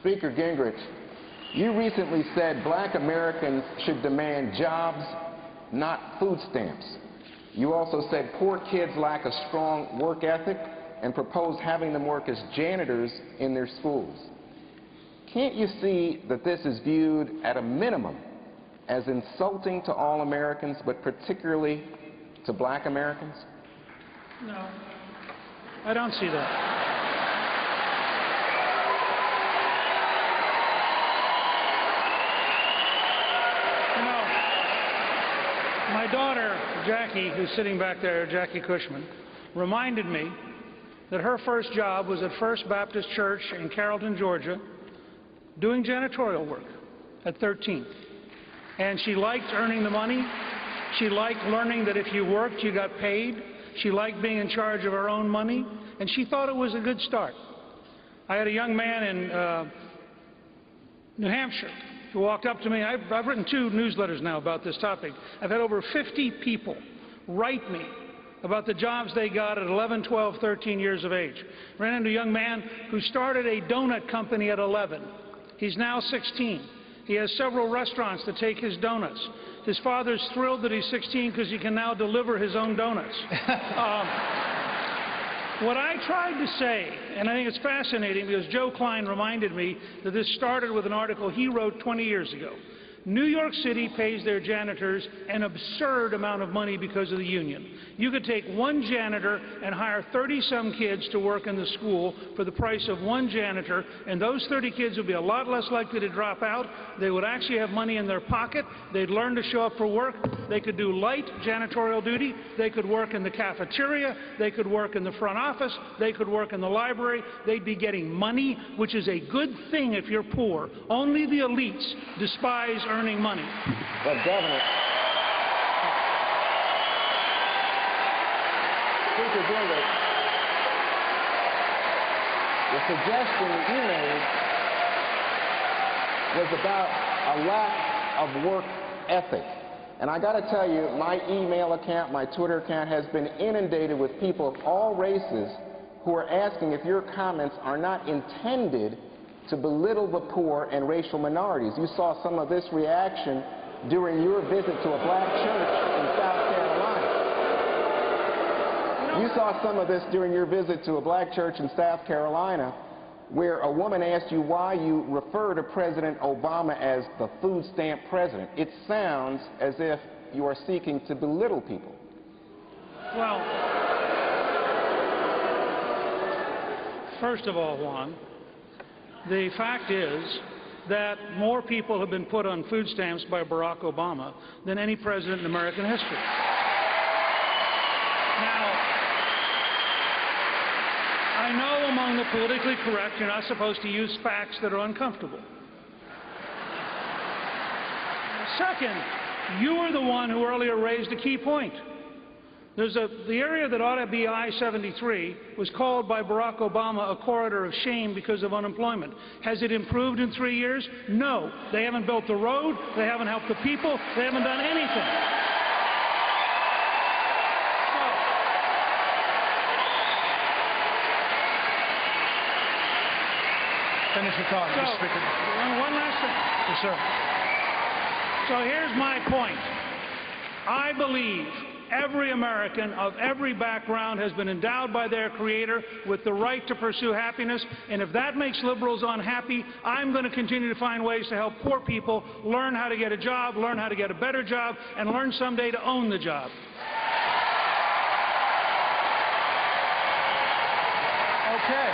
Speaker Gingrich, you recently said black Americans should demand jobs, not food stamps. You also said poor kids lack a strong work ethic and proposed having them work as janitors in their schools. Can't you see that this is viewed at a minimum as insulting to all Americans, but particularly to black Americans? No, I don't see that. My daughter, Jackie, who's sitting back there, Jackie Cushman, reminded me that her first job was at First Baptist Church in Carrollton, Georgia, doing janitorial work at 13. And she liked earning the money. She liked learning that if you worked, you got paid. She liked being in charge of her own money, and she thought it was a good start. I had a young man in New Hampshire who walked up to me. I've written 2 newsletters now about this topic. I've had over 50 people write me about the jobs they got at 11, 12, 13 years of age. Ran into a young man who started a donut company at 11. He's now 16. He has several restaurants to take his donuts. His father's thrilled that he's 16 because he can now deliver his own donuts. What I tried to say, and I think it's fascinating because Joe Klein reminded me that this started with an article he wrote 20 years ago. New York City pays their janitors an absurd amount of money because of the union. You could take one janitor and hire 30-some kids to work in the school for the price of one janitor, and those 30 kids would be a lot less likely to drop out. They would actually have money in their pocket. They'd learn to show up for work. They could do light janitorial duty. They could work in the cafeteria. They could work in the front office. They could work in the library. They'd be getting money, which is a good thing if you're poor. Only the elites despise earning money. But Governor, Speaker Gingrich, the suggestion that you made was about a lack of work ethic. And I got to tell you, my email account, my Twitter account has been inundated with people of all races who are asking if your comments are not intended to belittle the poor and racial minorities. You saw some of this reaction during your visit to a black church in South Carolina. You saw some of this during your visit to a black church in South Carolina, where a woman asked you why you refer to President Obama as the food stamp president. It sounds as if you are seeking to belittle people. Well, first of all, Juan, the fact is that more people have been put on food stamps by Barack Obama than any president in American history. Now, I know among the politically correct you're not supposed to use facts that are uncomfortable. Second, you were the one who earlier raised a key point. The area that ought to be I-73 was called by Barack Obama a corridor of shame because of unemployment. Has it improved in 3 years? No. They haven't built the road. They haven't helped the people. They haven't done anything. Finish your talk, Mr. Speaker. One last thing. Yes, sir. So here's my point. I believe every American of every background has been endowed by their Creator with the right to pursue happiness, and if that makes liberals unhappy, I'm going to continue to find ways to help poor people learn how to get a job, learn how to get a better job, and learn someday to own the job. Okay.